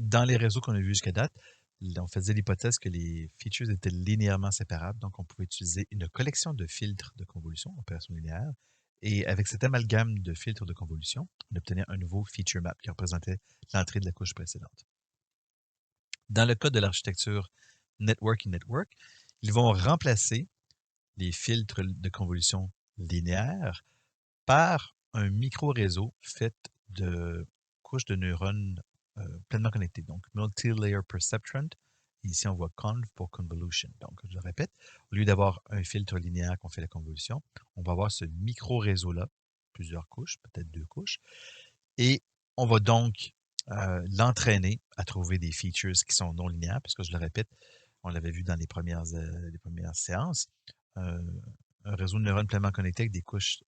dans les réseaux qu'on a vus jusqu'à date, on faisait l'hypothèse que les features étaient linéairement séparables, donc on pouvait utiliser une collection de filtres de convolution, opération linéaire, et avec cet amalgame de filtres de convolution, on obtenait un nouveau feature map qui représentait l'entrée de la couche précédente. Dans le cas de l'architecture Network in Network, ils vont remplacer les filtres de convolution linéaire par un micro-réseau fait de couches de neurones pleinement connectées. Donc, Multi-Layer Perceptron. Ici, on voit conv pour convolution. Donc, je le répète, au lieu d'avoir un filtre linéaire qu'on fait la convolution, on va avoir ce micro-réseau-là, plusieurs couches, peut-être 2 couches, et on va donc l'entraîner à trouver des features qui sont non linéaires, puisque je le répète, on l'avait vu dans les premières séances, un réseau de neurones pleinement connecté avec des couches,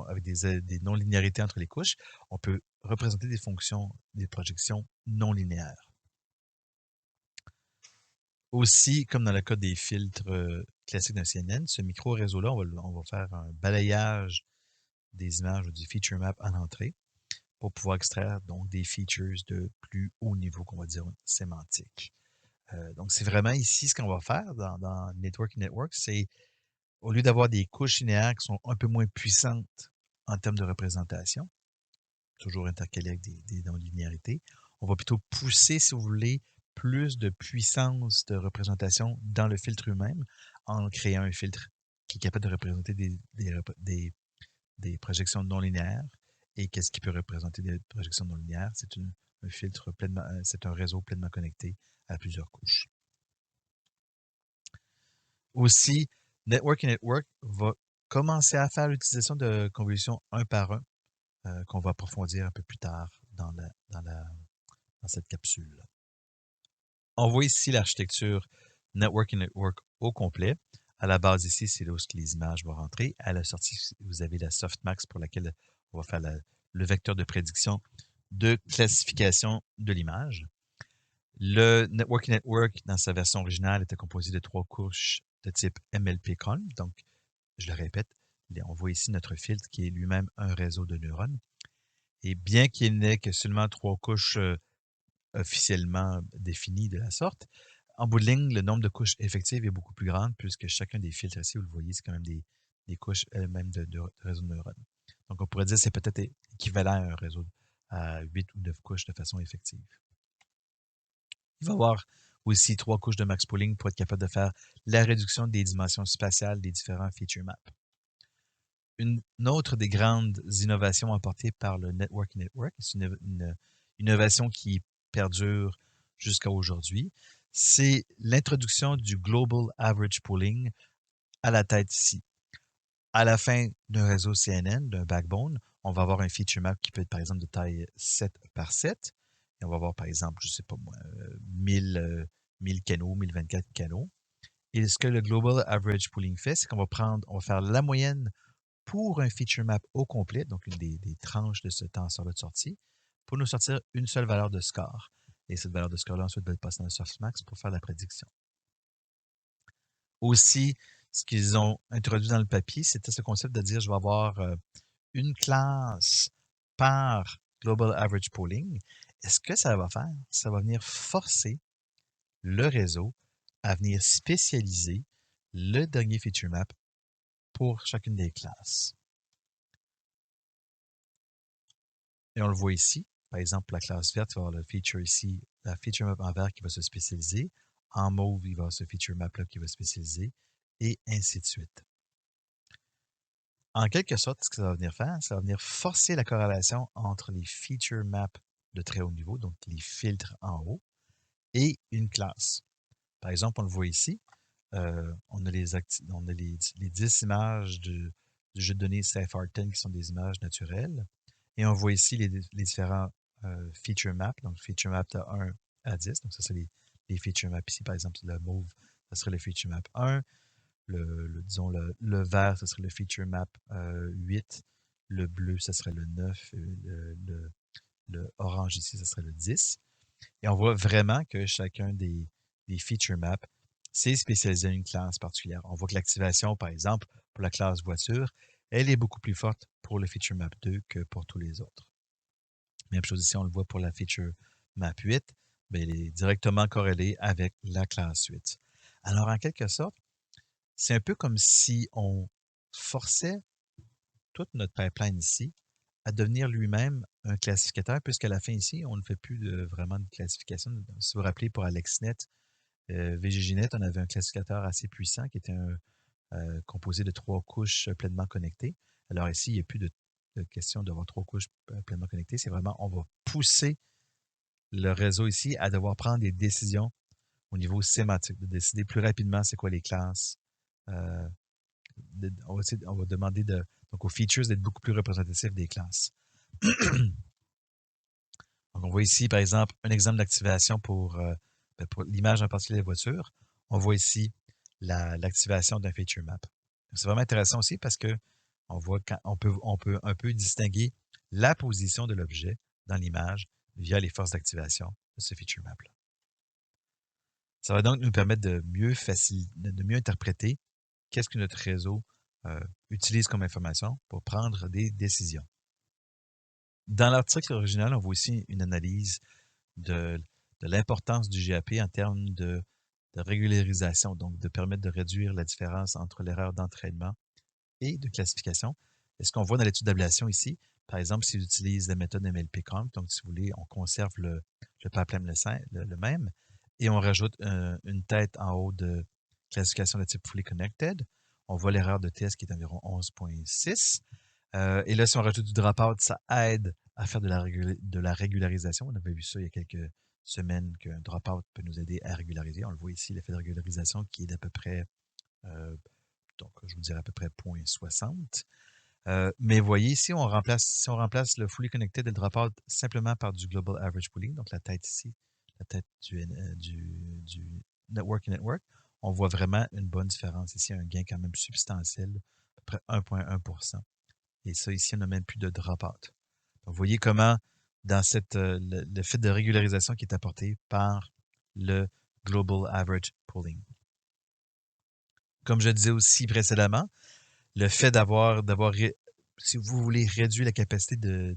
avec des non-linéarités entre les couches, on peut représenter des fonctions, des projections non linéaires. Aussi, comme dans le cas des filtres classiques d'un CNN, ce micro-réseau-là, on va faire un balayage des images ou du feature map en entrée pour pouvoir extraire donc des features de plus haut niveau, qu'on va dire sémantique. Donc, c'est vraiment ici ce qu'on va faire dans Network Network, c'est au lieu d'avoir des couches linéaires qui sont un peu moins puissantes en termes de représentation, toujours intercalées avec des non-linéarités, on va plutôt pousser, si vous voulez, plus de puissance de représentation dans le filtre lui-même en créant un filtre qui est capable de représenter des projections non linéaires. Et qu'est-ce qui peut représenter des projections non linéaires? C'est un filtre pleinement, c'est un réseau pleinement connecté à plusieurs couches. Aussi, Network in Network va commencer à faire l'utilisation de convolution un par un, qu'on va approfondir un peu plus tard dans cette capsule. On voit ici l'architecture Network in Network au complet. À la base ici, c'est là où les images vont rentrer. À la sortie, vous avez la softmax pour laquelle on va faire le vecteur de prédiction de classification de l'image. Le Network in Network, dans sa version originale, était composé de 3 couches de type MLP-Conv. Donc, je le répète, on voit ici notre filtre qui est lui-même un réseau de neurones. Et bien qu'il n'ait que seulement 3 couches officiellement définies de la sorte, en bout de ligne, le nombre de couches effectives est beaucoup plus grand puisque chacun des filtres ici, vous le voyez, c'est quand même des couches elles-mêmes de réseau de neurones. Donc, on pourrait dire que c'est peut-être équivalent à un réseau à 8 ou 9 couches de façon effective. Il va y avoir aussi 3 couches de max pooling pour être capable de faire la réduction des dimensions spatiales des différents feature maps. Une autre des grandes innovations apportées par le Network Network, c'est une innovation qui perdure jusqu'à aujourd'hui, c'est l'introduction du Global Average Pooling à la tête ici. À la fin d'un réseau CNN, d'un backbone, on va avoir un feature map qui peut être par exemple de taille 7 par 7. Et on va avoir par exemple, je ne sais pas moi, 1000 canaux, 1024 canaux. Et ce que le Global Average Pooling fait, c'est qu'on va faire la moyenne pour un feature map au complet, donc une des tranches de ce tenseur-là de sortie, pour nous sortir une seule valeur de score. Et cette valeur de score-là, ensuite, va être passée dans le softmax pour faire la prédiction. Aussi, ce qu'ils ont introduit dans le papier, c'était ce concept de dire je vais avoir une classe par Global Average Pooling. Et ce que ça va faire, ça va venir forcer le réseau à venir spécialiser le dernier feature map pour chacune des classes. Et on le voit ici. Par exemple, la classe verte, il va avoir le feature ici, la feature map en vert qui va se spécialiser. En mauve, il va avoir ce feature map-là qui va se spécialiser, et ainsi de suite. En quelque sorte, ce que ça va venir faire, ça va venir forcer la corrélation entre les feature maps de très haut niveau, donc les filtres en haut, et une classe. Par exemple, on le voit ici, on a les 10 images du jeu de données CFR10 qui sont des images naturelles. Et on voit ici les différents feature maps, donc feature map de 1 à 10. Donc, ça, c'est les feature maps ici. Par exemple, le mauve, ça serait le feature map 1. Disons, le vert, ce serait le feature map 8. Le bleu, ce serait le 9. Le orange ici, ce serait le 10. Et on voit vraiment que chacun des feature maps, c'est spécialisé à une classe particulière. On voit que l'activation, par exemple, pour la classe voiture, elle est beaucoup plus forte pour le feature map 2 que pour tous les autres. Même chose ici, on le voit pour la feature map 8. bien, il est directement corrélé avec la classe 8. Alors, en quelque sorte, c'est un peu comme si on forçait toute notre pipeline ici à devenir lui-même un classificateur, puisqu'à la fin ici, on ne fait plus vraiment de classification. Si vous vous rappelez, pour AlexNet, VGGNet, on avait un classificateur assez puissant qui était composé de 3 couches pleinement connectées. Alors ici, il n'y a plus de question d'avoir 3 couches pleinement connectées. C'est vraiment, on va pousser le réseau ici à devoir prendre des décisions au niveau sémantique, de décider plus rapidement c'est quoi les classes. On va demander donc aux features d'être beaucoup plus représentatifs des classes. Donc, on voit ici, par exemple, un exemple d'activation pour l'image en particulier des voitures. On voit ici l'activation d'un feature map. C'est vraiment intéressant aussi parce que on voit on peut un peu distinguer la position de l'objet dans l'image via les forces d'activation de ce feature map-là. Ça va donc nous permettre de mieux interpréter qu'est-ce que notre réseau utilise comme information pour prendre des décisions. Dans l'article original, on voit aussi une analyse de l'importance du GAP en termes de régularisation, donc de permettre de réduire la différence entre l'erreur d'entraînement et de classification. Et ce qu'on voit dans l'étude d'ablation ici, par exemple, s'ils utilisent la méthode MLP-Conf, donc si vous voulez, on conserve le pipeline le même, et on rajoute une tête en haut de classification de type Fully Connected, on voit l'erreur de test qui est environ 11,6. Et là, si on rajoute du dropout, ça aide à faire de la régularisation. On avait vu ça il y a quelques semaines qu'un dropout peut nous aider à régulariser. On le voit ici, l'effet de régularisation qui est d'à peu près, donc je vous dirais à peu près 0,60. Mais vous voyez, si on remplace le fully connected et le dropout simplement par du global average pooling, donc la tête ici, la tête du network network, on voit vraiment une bonne différence ici, un gain quand même substantiel, à peu près 1,1%. Et ça, ici, on n'a même plus de dropout. Donc, vous voyez comment, dans le fait de régularisation qui est apporté par le Global Average Pooling. Comme je disais aussi précédemment, le fait d'avoir si vous voulez réduire la capacité de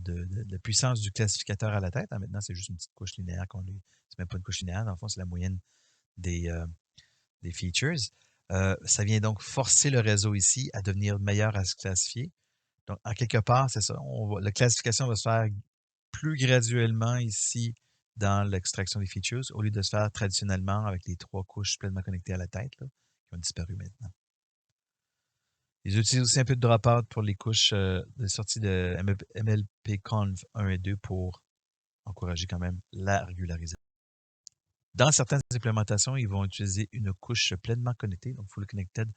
la puissance du classificateur à la tête, hein, maintenant, c'est juste une petite couche linéaire c'est même pas une couche linéaire, dans le fond, c'est la moyenne des features. Ça vient donc forcer le réseau ici à devenir meilleur à se classifier. Donc, en quelque part, c'est ça. La classification va se faire plus graduellement ici dans l'extraction des features, au lieu de se faire traditionnellement avec les 3 couches pleinement connectées à la tête, là, qui ont disparu maintenant. Ils utilisent aussi un peu de dropout pour les couches de sortie de MLP-Conf 1 et 2 pour encourager quand même la régularisation. Dans certaines implémentations, ils vont utiliser une couche pleinement connectée, donc fully connected,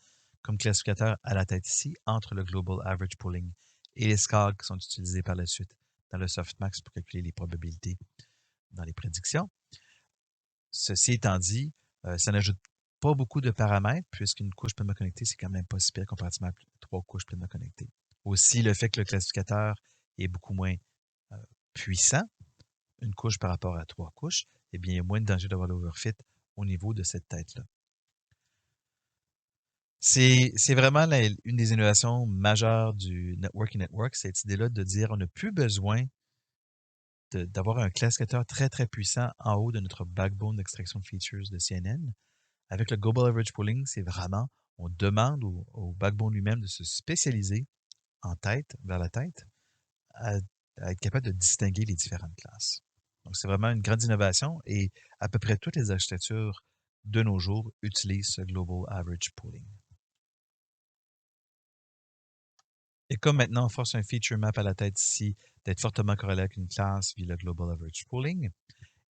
comme classificateur à la tête ici, entre le Global Average Pooling et les scores qui sont utilisés par la suite dans le softmax pour calculer les probabilités dans les prédictions. Ceci étant dit, ça n'ajoute pas beaucoup de paramètres, puisqu'une couche pleinement connectée, c'est quand même pas si pire comparativement à 3 couches pleinement connectées. Aussi, le fait que le classificateur est beaucoup moins puissant, une couche par rapport à 3 couches, eh bien, il y a moins de danger d'avoir l'overfit au niveau de cette tête-là. C'est vraiment une des innovations majeures du network, cette idée-là de dire on n'a plus besoin d'avoir un classificateur très, très puissant en haut de notre backbone d'extraction de features de CNN. Avec le Global Average Pooling, c'est vraiment, on demande au backbone lui-même de se spécialiser en tête, vers la tête, à être capable de distinguer les différentes classes. Donc, c'est vraiment une grande innovation et à peu près toutes les architectures de nos jours utilisent ce Global Average Pooling. Et comme maintenant on force un feature map à la tête ici d'être fortement corrélé avec une classe via le Global Average Pooling,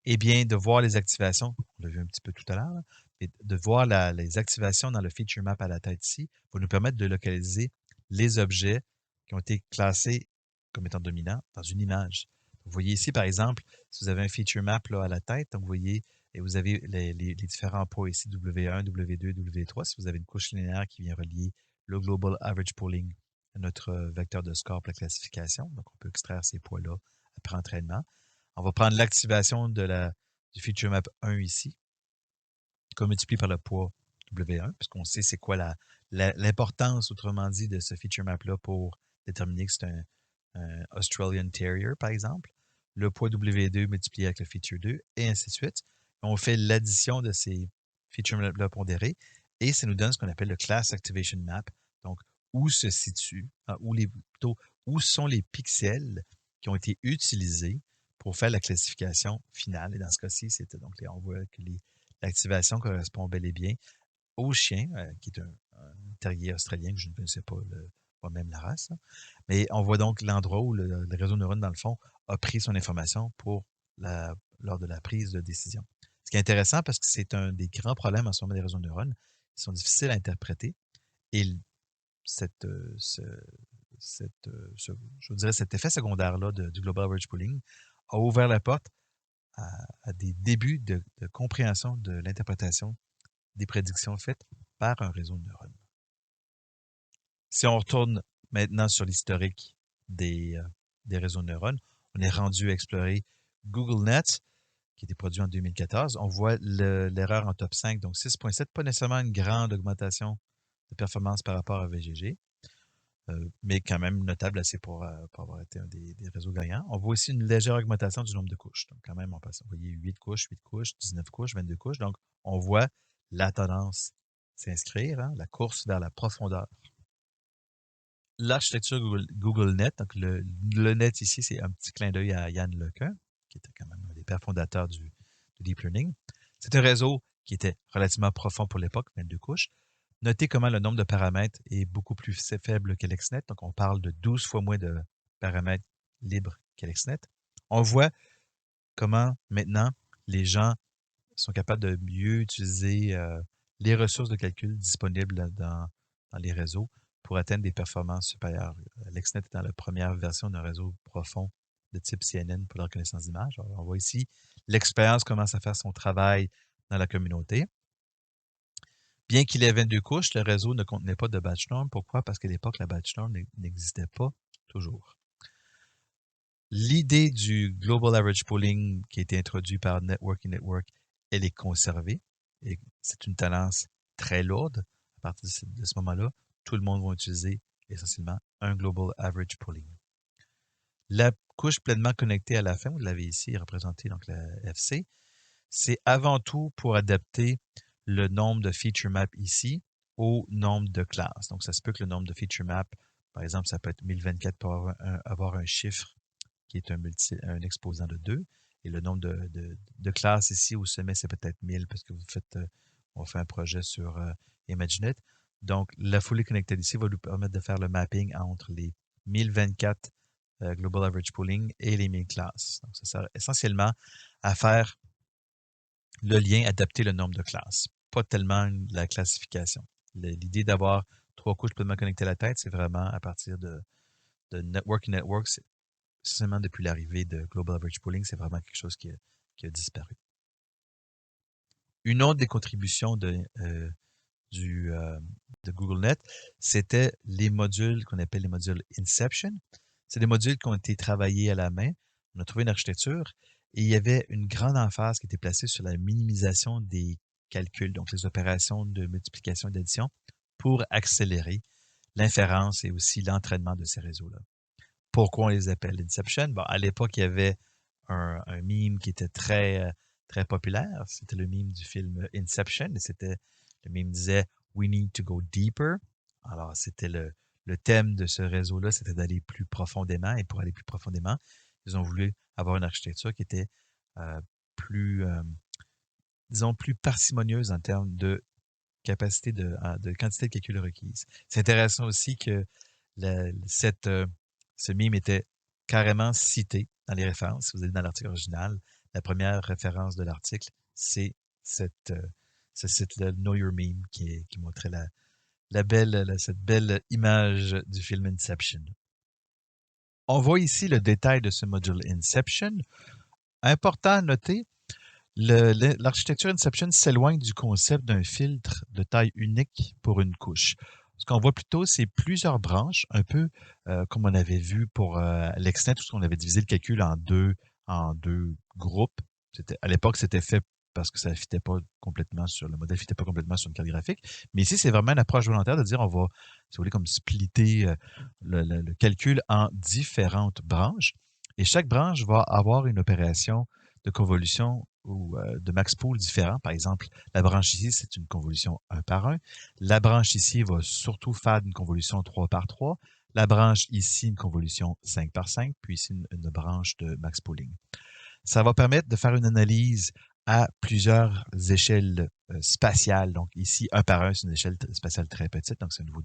eh bien, de voir les activations, on l'a vu un petit peu tout à l'heure, mais de voir les activations dans le feature map à la tête ici va nous permettre de localiser les objets qui ont été classés comme étant dominants dans une image. Vous voyez ici, par exemple, si vous avez un feature map là, à la tête, donc vous voyez, et vous avez les différents points ici, W1, W2, W3, si vous avez une couche linéaire qui vient relier le Global Average Pooling à notre vecteur de score pour la classification. Donc, on peut extraire ces points-là après entraînement. On va prendre l'activation du feature map 1 ici, qu'on multiplie par le poids W1, puisqu'on sait c'est quoi l'importance, autrement dit, de ce feature map-là pour déterminer que c'est un Australian Terrier, par exemple. le poids W2 multiplié avec le feature 2, et ainsi de suite. On fait l'addition de ces feature-là pondérés, et ça nous donne ce qu'on appelle le Class Activation Map. Donc, où se situe, plutôt, où sont les pixels qui ont été utilisés pour faire la classification finale. Et dans ce cas-ci, on voit que l'activation correspond bel et bien au chien, qui est un terrier australien que je ne connaissais pas moi-même la race. Là. Mais on voit donc l'endroit où le réseau de neurones, dans le fond, a pris son information lors de la prise de décision. Ce qui est intéressant parce que c'est un des grands problèmes en ce moment des réseaux de neurones. Ils sont difficiles à interpréter. Et je dirais cet effet secondaire-là du Global Average Pooling a ouvert la porte à des débuts de compréhension de l'interprétation des prédictions faites par un réseau de neurones. Si on retourne maintenant sur l'historique des réseaux de neurones, on est rendu à explorer GoogleNet, qui a été produit en 2014. On voit l'erreur en top 5, donc 6.7, pas nécessairement une grande augmentation de performance par rapport à VGG, mais quand même notable assez pour avoir été un des réseaux gagnants. On voit aussi une légère augmentation du nombre de couches. Donc, quand même, on voyait 8 couches, 19 couches, 22 couches. Donc, on voit la tendance s'inscrire, hein, la course vers la profondeur. L'architecture GoogleNet, donc le net ici, c'est un petit clin d'œil à Yann LeCun, qui était quand même un des pères fondateurs du Deep Learning. C'est un réseau qui était relativement profond pour l'époque, 22 couches. Notez comment le nombre de paramètres est beaucoup plus faible qu'AlexNet. Donc, on parle de 12 fois moins de paramètres libres qu'AlexNet. On voit comment maintenant les gens sont capables de mieux utiliser les ressources de calcul disponibles dans les réseaux pour atteindre des performances supérieures. AlexNet est dans la première version d'un réseau profond de type CNN pour la reconnaissance d'image. On voit ici l'expérience commence à faire son travail dans la communauté. Bien qu'il ait 22 couches, le réseau ne contenait pas de batch norm. Pourquoi? Parce qu'à l'époque, la batch norm n'existait pas toujours. L'idée du Global Average Pooling qui a été introduit par Networking Network, elle est conservée. Et c'est une tendance très lourde. À partir de ce moment-là, tout le monde va utiliser essentiellement un Global Average Pooling. La couche pleinement connectée à la fin, vous l'avez ici représentée, donc la FC, c'est avant tout pour adapter le nombre de feature maps ici au nombre de classes. Donc, ça se peut que le nombre de feature maps, par exemple, ça peut être 1024 pour avoir un chiffre qui est un exposant de 2. Et le nombre de classes ici au sommet, c'est peut-être 1000 parce que on fait un projet sur ImageNet. Donc, la fully connected ici va nous permettre de faire le mapping entre les 1024 Global Average Pooling et les 1000 classes. Donc, ça sert essentiellement à faire le lien, adapter le nombre de classes, pas tellement la classification. L'idée d'avoir 3 couches pleinement connectées à la tête, c'est vraiment à partir de Networking Network, seulement depuis l'arrivée de Global Average Pooling, c'est vraiment quelque chose qui a disparu. Une autre des contributions de GoogleNet, c'était les modules qu'on appelle les modules Inception. C'est des modules qui ont été travaillés à la main. On a trouvé une architecture et il y avait une grande emphase qui était placée sur la minimisation des calculs, donc les opérations de multiplication et d'addition, pour accélérer l'inférence et aussi l'entraînement de ces réseaux-là. Pourquoi on les appelle Inception? Bon, à l'époque, il y avait un meme qui était très, très populaire. C'était le meme du film Inception. Et le meme disait « We need to go deeper ». Alors, c'était le thème de ce réseau-là, c'était d'aller plus profondément. Et pour aller plus profondément, ils ont voulu avoir une architecture qui était plus, disons, plus parcimonieuse en termes de capacité de quantité de calcul requise. C'est intéressant aussi que ce meme était carrément cité dans les références. Si vous allez dans l'article original, la première référence de l'article, c'est ce site-là, Know Your Meme, qui montrait cette belle image du film Inception. On voit ici le détail de ce module Inception. Important à noter, l'architecture Inception s'éloigne du concept d'un filtre de taille unique pour une couche. Ce qu'on voit plutôt, c'est plusieurs branches, un peu comme on avait vu pour l'ExNet, où on avait divisé le calcul en deux groupes. À l'époque, c'était fait parce que ça fitait pas complètement le modèle fitait pas complètement sur une carte graphique. Mais ici, c'est vraiment une approche volontaire de dire on va, si vous voulez, comme splitter le calcul en différentes branches. Et chaque branche va avoir une opération de convolution ou de max pool différent. Par exemple, la branche ici, c'est une convolution 1 par 1. La branche ici va surtout faire une convolution 3 par 3. La branche ici, une convolution 5 par 5, puis ici, une branche de max pooling. Ça va permettre de faire une analyse à plusieurs échelles spatiales. Donc ici, 1 par 1, c'est une échelle spatiale très petite, donc c'est au niveau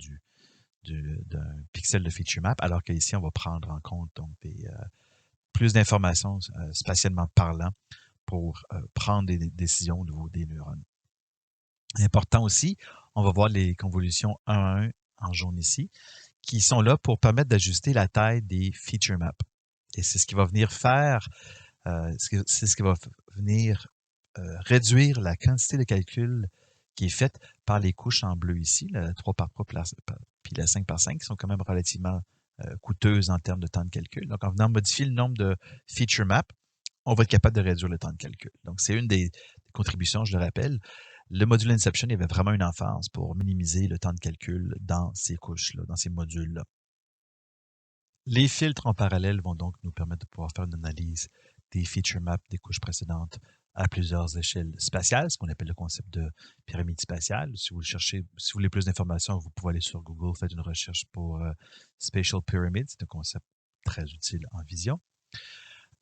d'un pixel de feature map, alors qu'ici, on va prendre en compte donc plus d'informations spatialement parlant pour prendre des décisions au niveau des neurones. Important aussi, on va voir les convolutions 1 à 1 en jaune ici, qui sont là pour permettre d'ajuster la taille des feature maps. Et c'est ce qui va venir faire, c'est ce qui va venir réduire la quantité de calcul qui est faite par les couches en bleu ici, la 3 par 3 puis la 5 par 5, qui sont quand même relativement coûteuses en termes de temps de calcul. Donc, en venant modifier le nombre de feature maps, on va être capable de réduire le temps de calcul. Donc, c'est une des contributions, je le rappelle. Le module Inception, il y avait vraiment une emphase pour minimiser le temps de calcul dans ces couches-là, dans ces modules-là. Les filtres en parallèle vont donc nous permettre de pouvoir faire une analyse des feature maps des couches précédentes à plusieurs échelles spatiales, ce qu'on appelle le concept de pyramide spatiale. Si vous cherchez, si vous voulez plus d'informations, vous pouvez aller sur Google, faites une recherche pour Spatial Pyramid. C'est un concept très utile en vision.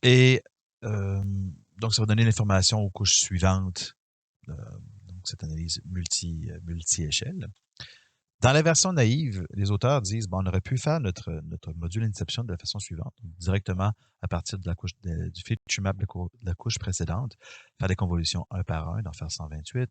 Et donc, ça va donner l'information aux couches suivantes, donc cette analyse multi-échelle. Dans la version naïve, les auteurs disent, bon, on aurait pu faire notre module Inception de la façon suivante, directement à partir de la couche du feature map de la couche précédente, faire des convolutions 1 par 1, d'en faire 128,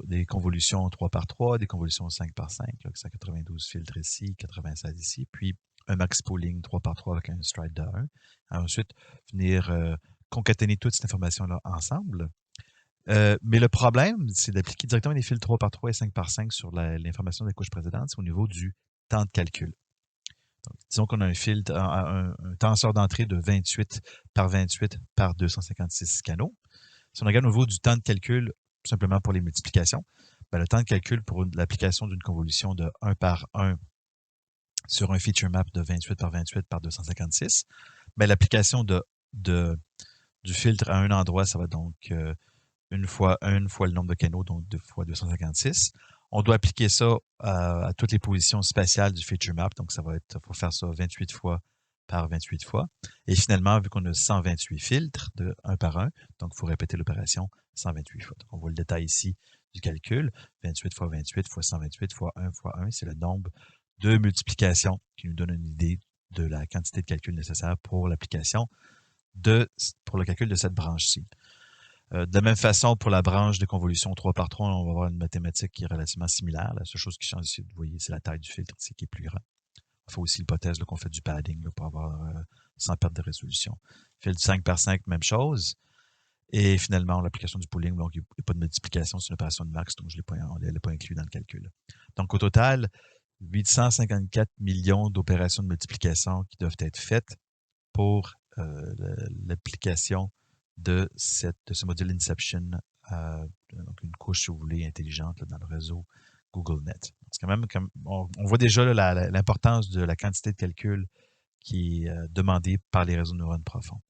des convolutions 3 par 3, des convolutions 5 par 5, là, 192 filtres ici, 96 ici, puis un max pooling 3 par 3 avec un stride de 1. Ensuite, venir concaténer toute cette information-là ensemble. Mais le problème, c'est d'appliquer directement les fils 3 par 3 et 5 par 5 sur l'information des couches précédentes, c'est au niveau du temps de calcul. Donc, disons qu'on a un filtre, un tenseur d'entrée de 28 par 28 par 256 canaux. Si on regarde au niveau du temps de calcul, simplement pour les multiplications, ben, le temps de calcul pour l'application d'une convolution de 1 par 1 sur un feature map de 28 par 28 par 256, ben, l'application du filtre à un endroit, ça va donc une fois le nombre de canaux, donc 2 fois 256. On doit appliquer ça à toutes les positions spatiales du feature map. Donc, ça va être, faut faire ça 28 fois par 28 fois. Et finalement, vu qu'on a 128 filtres de 1 par 1, donc il faut répéter l'opération 128 fois. Donc, on voit le détail ici du calcul. 28 fois 28 fois 128 fois 1 fois 1, c'est le nombre de multiplications qui nous donne une idée de la quantité de calcul nécessaire pour l'application pour le calcul de cette branche-ci. De la même façon, pour la branche de convolution 3 par 3, on va avoir une mathématique qui est relativement similaire. La seule chose qui change ici, vous voyez, c'est la taille du filtre qui est plus grand. Il faut aussi l'hypothèse qu'on fait du padding là, pour avoir sans perte de résolution. Filtre 5 par 5, même chose. Et finalement, l'application du pooling, donc il n'y a pas de multiplication, c'est une opération de max, donc on ne l'ai pas inclus dans le calcul. Donc au total, 854 millions d'opérations de multiplication qui doivent être faites pour l'application de ce module Inception, donc une couche, si vous voulez, intelligente là, dans le réseau GoogleNet. C'est quand même, on voit déjà l'importance de la quantité de calcul qui est demandée par les réseaux de neurones profonds.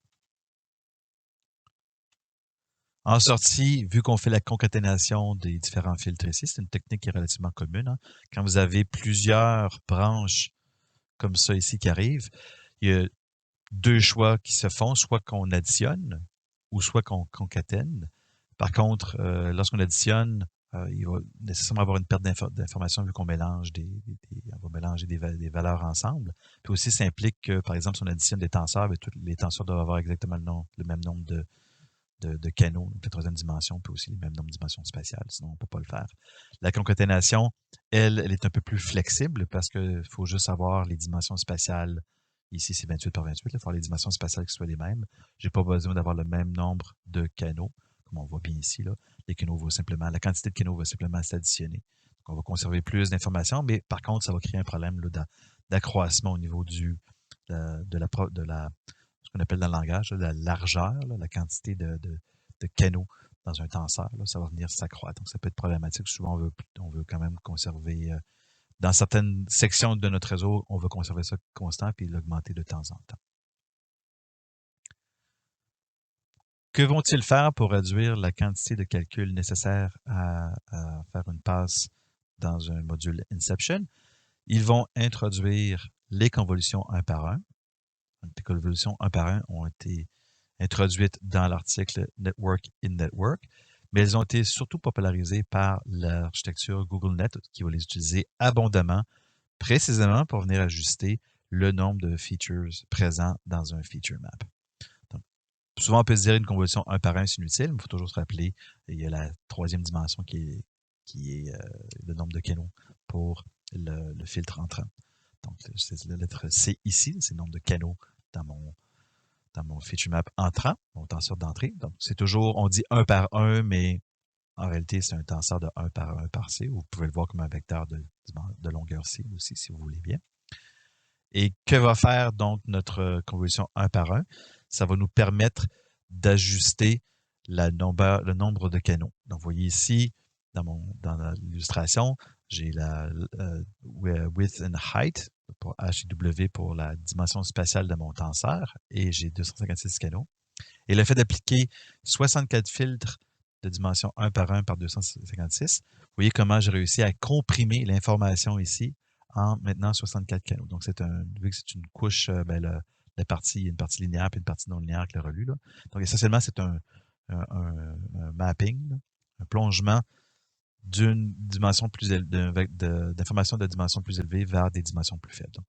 En sortie, vu qu'on fait la concaténation des différents filtres ici, c'est une technique qui est relativement commune. Hein. Quand vous avez plusieurs branches comme ça ici qui arrivent, il y a deux choix qui se font, soit qu'on additionne ou soit qu'on concatène. Par contre, lorsqu'on additionne, il va nécessairement avoir une perte d'information vu qu'on mélange on va mélanger des valeurs ensemble. Puis aussi, ça implique que, par exemple, si on additionne des tenseurs, tous les tenseurs doivent avoir exactement le même nombre de canaux, la troisième dimension, puis aussi les mêmes nombres de dimensions spatiales, sinon on ne peut pas le faire. La concaténation, elle est un peu plus flexible parce qu'il faut juste avoir les dimensions spatiales. Ici, c'est 28 par 28. Il faut avoir les dimensions spatiales qui soient les mêmes. Je n'ai pas besoin d'avoir le même nombre de canaux, comme on voit bien ici. Là. La quantité de canaux va simplement s'additionner. Donc, on va conserver plus d'informations, mais par contre, ça va créer un problème d'accroissement au niveau de ce qu'on appelle dans le langage, la largeur, la quantité de canaux dans un tenseur. Ça va venir s'accroître. Donc, ça peut être problématique. Souvent, on veut quand même conserver dans certaines sections de notre réseau, on veut conserver ça constant puis l'augmenter de temps en temps. Que vont-ils faire pour réduire la quantité de calculs nécessaires à faire une passe dans un module Inception? Ils vont introduire les convolutions un par un. Les convolutions un par un ont été introduites dans l'article Network in Network, mais elles ont été surtout popularisées par l'architecture GoogleNet qui va les utiliser abondamment, précisément pour venir ajuster le nombre de features présents dans un feature map. Donc, souvent, on peut se dire une convolution un par un, c'est inutile, mais il faut toujours se rappeler, il y a la troisième dimension qui est le nombre de canaux pour le filtre entrant. Donc, c'est la lettre C ici, c'est le nombre de canaux dans mon feature map entrant, mon tenseur d'entrée. Donc, c'est toujours, on dit un par un, mais en réalité, c'est un tenseur de 1 par C. Vous pouvez le voir comme un vecteur de longueur C aussi, si vous voulez bien. Et que va faire donc notre convolution 1 par 1? Ça va nous permettre d'ajuster le nombre de canaux. Donc, vous voyez ici, dans l'illustration, j'ai la width and height pour H et W pour la dimension spatiale de mon tenseur et j'ai 256 canaux. Et le fait d'appliquer 64 filtres de dimension 1 par 1 par 256, vous voyez comment j'ai réussi à comprimer l'information ici en maintenant 64 canaux. Donc, vu que c'est une couche, la partie, il y a une partie linéaire et une partie non linéaire avec le relu. Là. Donc, essentiellement, c'est un mapping, un plongement d'une dimension plus élevée, d'informations de dimension plus élevée vers des dimensions plus faibles. Donc,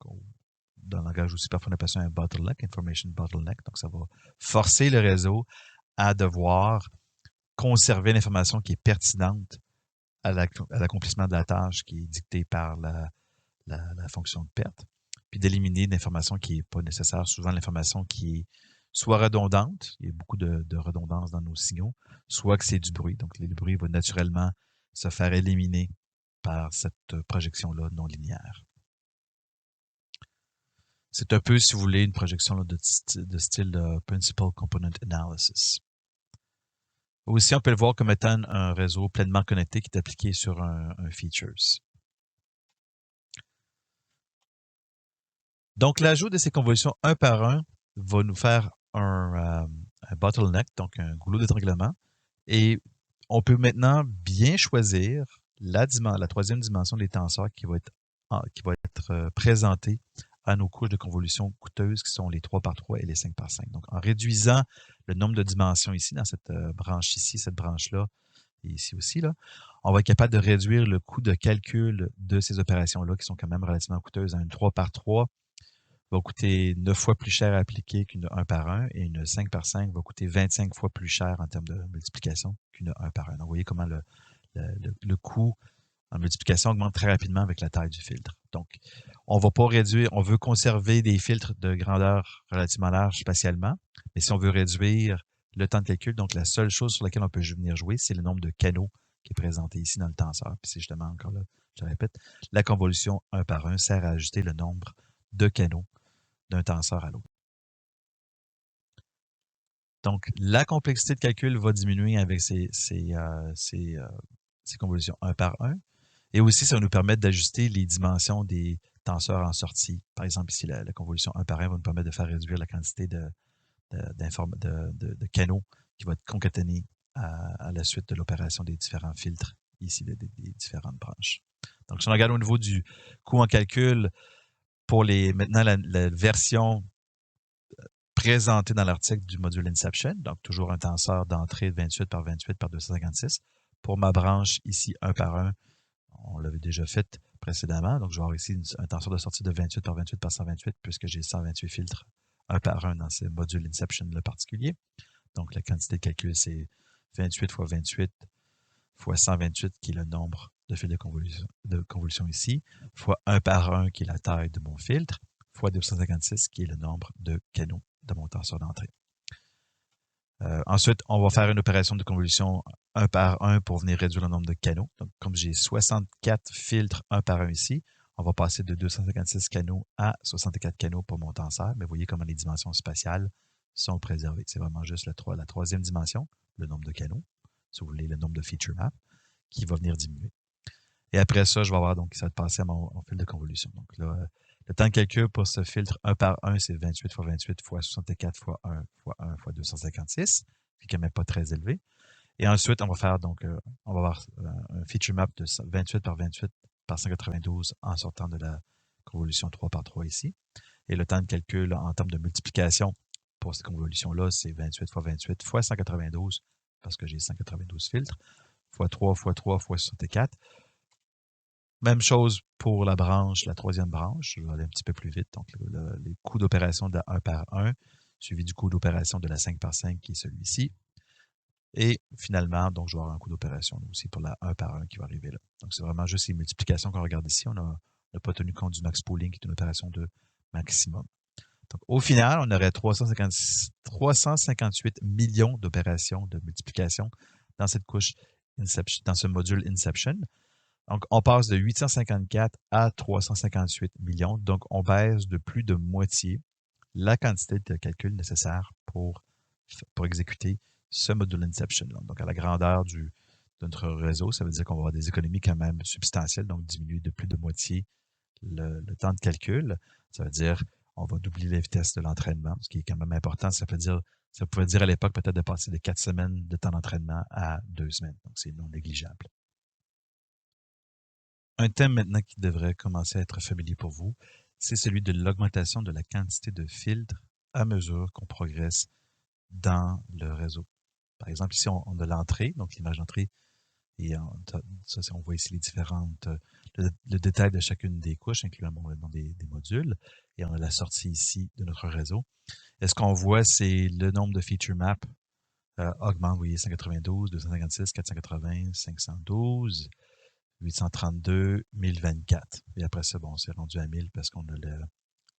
dans le langage aussi, parfois on appelle ça un bottleneck, information bottleneck. Donc, ça va forcer le réseau à devoir conserver l'information qui est pertinente à l'accomplissement de la tâche qui est dictée par la fonction de perte, puis d'éliminer l'information qui n'est pas nécessaire, souvent l'information qui est soit redondante, il y a beaucoup de redondance dans nos signaux, soit que c'est du bruit. Donc, le bruit va naturellement se faire éliminer par cette projection-là non linéaire. C'est un peu, si vous voulez, une projection là, de style Principal Component Analysis. Aussi, on peut le voir comme étant un réseau pleinement connecté qui est appliqué sur un features. Donc, l'ajout de ces convolutions un par un va nous faire un bottleneck, donc un goulot d'étranglement. Et on peut maintenant bien choisir la troisième dimension des tenseurs qui va être présentée à nos couches de convolution coûteuses qui sont les 3 par 3 et les 5 par 5. Donc, en réduisant le nombre de dimensions ici, dans cette branche ici, cette branche-là, et ici aussi, là, on va être capable de réduire le coût de calcul de ces opérations-là qui sont quand même relativement coûteuses. Une 3 par 3 va coûter 9 fois plus cher à appliquer qu'une 1 par 1 et une 5 par 5 va coûter 25 fois plus cher en termes de multiplication qu'une 1 par 1. Donc, vous voyez comment le coût en multiplication augmente très rapidement avec la taille du filtre. Donc, on ne va pas réduire, on veut conserver des filtres de grandeur relativement large spatialement, mais si on veut réduire le temps de calcul, donc la seule chose sur laquelle on peut venir jouer, c'est le nombre de canaux qui est présenté ici dans le tenseur. Puis c'est justement, encore là, je répète, la convolution 1 par 1 sert à ajuster le nombre de canaux d'un tenseur à l'autre. Donc, la complexité de calcul va diminuer avec ces convolutions 1 par 1. Et aussi, ça va nous permettre d'ajuster les dimensions des tenseurs en sortie. Par exemple, ici, la convolution 1 par 1 va nous permettre de faire réduire la quantité de canaux qui va être concaténés à la suite de l'opération des différents filtres, ici, des différentes branches. Donc, si on regarde au niveau du coût en calcul, pour maintenant la version présentée dans l'article du module Inception, donc toujours un tenseur d'entrée de 28 par 28 par 256. Pour ma branche ici, 1 par 1, on l'avait déjà fait précédemment. Donc, je vais avoir ici un tenseur de sortie de 28 par 28 par 128 puisque j'ai 128 filtres 1 par 1 dans ce module Inception le particulier. Donc, la quantité de calcul, c'est 28 fois 28 fois 128 qui est le nombre de fils de convolution ici, fois 1 par 1 qui est la taille de mon filtre, fois 256 qui est le nombre de canaux de mon tenseur d'entrée. Ensuite, on va faire une opération de convolution 1 par 1 pour venir réduire le nombre de canaux. Donc, comme j'ai 64 filtres 1 par 1 ici, on va passer de 256 canaux à 64 canaux pour mon tenseur. Mais vous voyez comment les dimensions spatiales sont préservées. C'est vraiment juste la troisième dimension, le nombre de canaux, si vous voulez, le nombre de feature maps, qui va venir diminuer. Et après ça, je vais avoir donc, ça va passer à mon fil de convolution. Donc là, le temps de calcul pour ce filtre 1 par 1, c'est 28 fois 28 fois 64 fois 1 fois 1 fois 256. qui est quand même pas très élevé. Et ensuite, on va faire donc, on va avoir un feature map de 28 par 28 par 192 en sortant de la convolution 3 par 3 ici. Et le temps de calcul en termes de multiplication pour cette convolution-là, c'est 28 fois 28 fois 192, parce que j'ai 192 filtres, fois 3 fois 3 fois 64. Même chose pour la branche, la troisième branche. Je vais aller un petit peu plus vite. Donc, les coûts d'opération de la 1 par 1, suivi du coût d'opération de la 5 par 5, qui est celui-ci. Et finalement, donc, je vais avoir un coût d'opération aussi pour la 1 par 1 qui va arriver là. Donc, c'est vraiment juste les multiplications qu'on regarde ici. On n'a pas tenu compte du max pooling, qui est une opération de maximum. Donc, au final, on aurait 358 millions d'opérations de multiplication dans cette couche Inception, dans ce module Inception. Donc, on passe de 854 à 358 millions. Donc, on baisse de plus de moitié la quantité de calcul nécessaire pour exécuter ce module Inception. Donc, à la grandeur de notre réseau, ça veut dire qu'on va avoir des économies quand même substantielles, donc diminuer de plus de moitié le temps de calcul. Ça veut dire on va doubler les vitesses de l'entraînement, ce qui est quand même important. Ça pouvait dire à l'époque peut-être de passer de 4 semaines de temps d'entraînement à 2 semaines. Donc, c'est non négligeable. Un thème maintenant qui devrait commencer à être familier pour vous, c'est celui de l'augmentation de la quantité de filtres à mesure qu'on progresse dans le réseau. Par exemple, ici, on a l'entrée, donc l'image d'entrée, et ça, on voit ici les différentes, le détail de chacune des couches, incluant le nom des modules, et on a la sortie ici de notre réseau. Et ce qu'on voit, c'est le nombre de feature maps augmente, vous voyez, 192, 256, 480, 512, 832, 1024. Et après ça, bon, on s'est rendu à 1000 parce qu'on a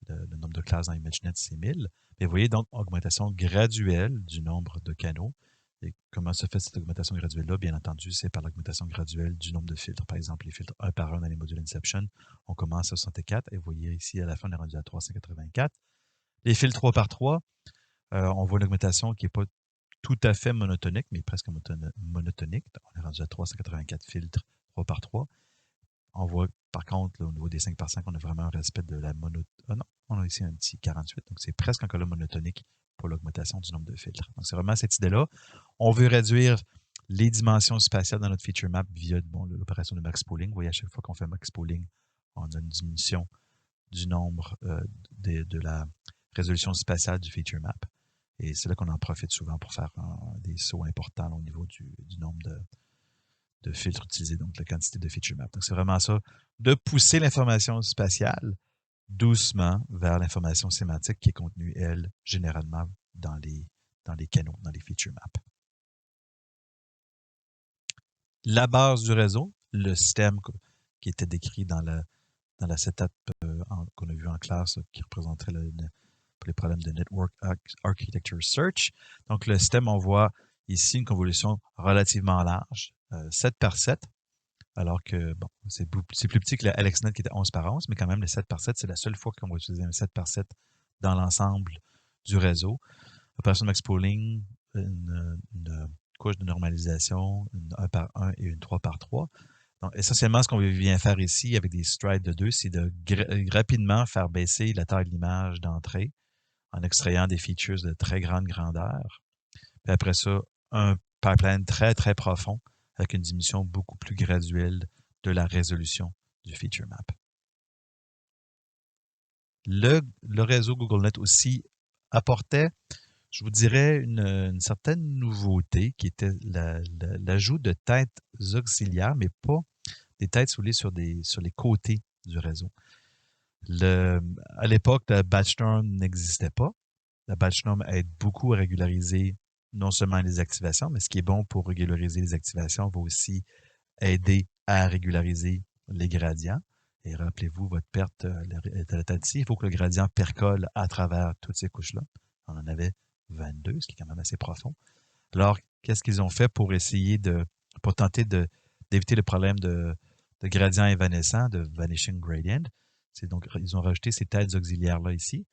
le nombre de classes dans ImageNet, c'est 1000. Et vous voyez donc augmentation graduelle du nombre de canaux. Et comment se fait cette augmentation graduelle-là? Bien entendu, c'est par l'augmentation graduelle du nombre de filtres. Par exemple, les filtres 1 par 1 dans les modules Inception, on commence à 64 et vous voyez ici, à la fin, on est rendu à 384. Les filtres 3 par 3, on voit une augmentation qui n'est pas tout à fait monotonique, mais presque monotonique. On est rendu à 384 filtres 3 par 3. On voit, par contre, là, au niveau des 5 par 5, on a vraiment un respect de la monotonie. Ah non, on a ici un petit 48. Donc, c'est presque un colonne monotonique pour l'augmentation du nombre de filtres. Donc, c'est vraiment cette idée-là. On veut réduire les dimensions spatiales dans notre feature map via l'opération de max pooling. Vous voyez, à chaque fois qu'on fait max pooling, on a une diminution du nombre de la résolution spatiale du feature map. Et c'est là qu'on en profite souvent pour faire des sauts importants au niveau du nombre de filtres utilisés, donc la quantité de feature map. Donc, c'est vraiment ça, de pousser l'information spatiale doucement vers l'information sémantique qui est contenue, elle, généralement dans les canaux, dans les feature maps. La base du réseau, le système qui était décrit dans la setup qu'on a vu en classe, qui représenterait pour les problèmes de Network Architecture Search. Donc, le système, on voit ici une convolution relativement large, 7 par 7, alors que, bon, c'est plus petit que le AlexNet qui était 11 par 11, mais quand même, le 7 par 7, c'est la seule fois qu'on va utiliser un 7 par 7 dans l'ensemble du réseau. Opération de max pooling, une couche de normalisation, une 1 par 1 et une 3 par 3. Donc, essentiellement, ce qu'on vient faire ici avec des strides de 2, c'est de rapidement faire baisser la taille de l'image d'entrée en extrayant des features de très grande grandeur. Puis après ça, un pipeline très, très profond avec une diminution beaucoup plus graduelle de la résolution du feature map. Le réseau GoogleNet aussi apportait, je vous dirais, une certaine nouveauté qui était l'ajout de têtes auxiliaires, mais pas des têtes soulées sur les côtés du réseau. À l'époque, la batch norm n'existait pas. La batch norm aide beaucoup à régulariser non seulement les activations, mais ce qui est bon pour régulariser les activations va aussi aider à régulariser les gradients. Et rappelez-vous, votre perte est à la tête ici. Il faut que le gradient percole à travers toutes ces couches-là. On en avait 22, ce qui est quand même assez profond. Alors, qu'est-ce qu'ils ont fait pour pour tenter d'éviter le problème de gradient évanescent, de vanishing gradient? C'est donc, ils ont rajouté ces têtes auxiliaires-là ici,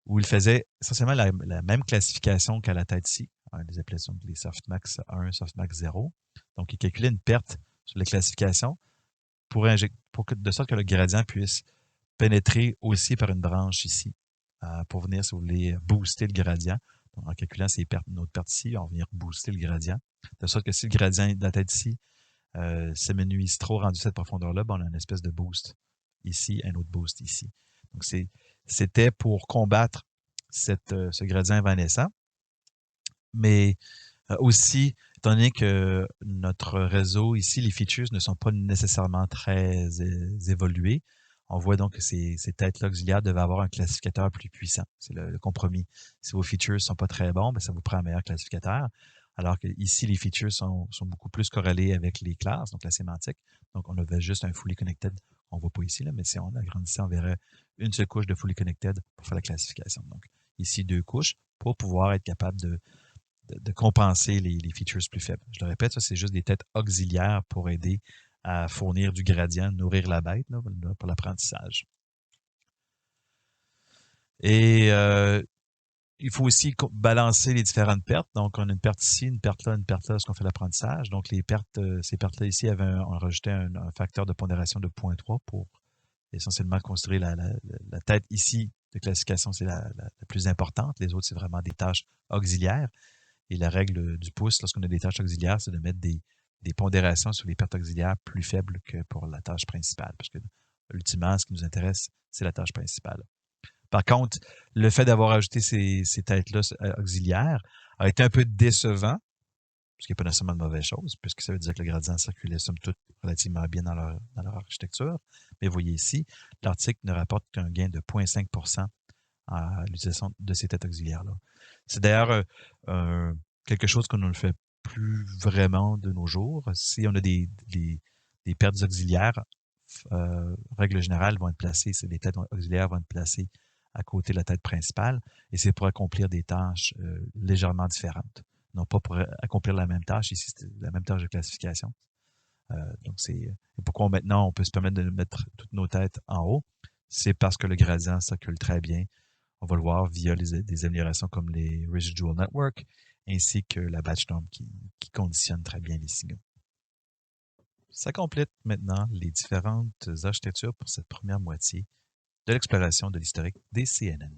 où ils faisaient essentiellement la même classification qu'à la tête ici. Ils les appelaient donc les softmax 1, softmax 0. Donc, ils calculaient une perte sur les classifications de sorte que le gradient puisse pénétrer aussi par une branche ici, pour venir, si vous voulez, booster le gradient. Donc, en calculant notre perte ici, on va venir booster le gradient. De sorte que si le gradient de la tête ici s'amenuise trop rendu cette profondeur-là, ben, on a une espèce de boost ici, un autre boost ici. Donc, c'était pour combattre ce gradient évanescent. Mais aussi, étant donné que notre réseau ici, les features ne sont pas nécessairement très évolués, on voit donc que ces têtes-là auxiliaires devaient avoir un classificateur plus puissant. C'est le compromis. Si vos features ne sont pas très bons, ben ça vous prend un meilleur classificateur. Alors que ici, les features sont beaucoup plus corrélées avec les classes, donc la sémantique. Donc, on avait juste un fully connected. On ne voit pas ici, là, mais si on agrandissait, on verrait une seule couche de fully connected pour faire la classification. Donc, ici, 2 couches pour pouvoir être capable de compenser les features plus faibles. Je le répète, ça, c'est juste des têtes auxiliaires pour aider à fournir du gradient, nourrir la bête là, pour l'apprentissage. Et il faut aussi balancer les différentes pertes. Donc, on a une perte ici, une perte là, lorsqu'on fait l'apprentissage. Donc, les pertes, ces pertes-là ici, on rajoutait un facteur de pondération de 0.3 pour essentiellement construire la tête ici de classification, c'est la plus importante. Les autres, c'est vraiment des tâches auxiliaires. Et la règle du pouce, lorsqu'on a des tâches auxiliaires, c'est de mettre des pondérations sur les pertes auxiliaires plus faibles que pour la tâche principale. Parce que, ultimement, ce qui nous intéresse, c'est la tâche principale. Par contre, le fait d'avoir ajouté ces têtes-là auxiliaires a été un peu décevant, ce qui n'est pas nécessairement de mauvaise chose, puisque ça veut dire que le gradient circulait somme toute relativement bien dans leur architecture. Mais vous voyez ici, l'article ne rapporte qu'un gain de 0.5% à l'utilisation de ces têtes auxiliaires-là. C'est d'ailleurs quelque chose qu'on ne fait plus vraiment de nos jours. Si on a des pertes auxiliaires, règle générale, vont être placées, les têtes auxiliaires vont être placées à côté de la tête principale, et c'est pour accomplir des tâches légèrement différentes. Non pas pour accomplir la même tâche, ici c'est la même tâche de classification. Donc c'est pourquoi maintenant on peut se permettre de mettre toutes nos têtes en haut, c'est parce que le gradient circule très bien. On va le voir via des améliorations comme les Residual Network, ainsi que la batch norm qui conditionne très bien les signaux. Ça complète maintenant les différentes architectures pour cette première moitié de l'exploration de l'historique des CNN.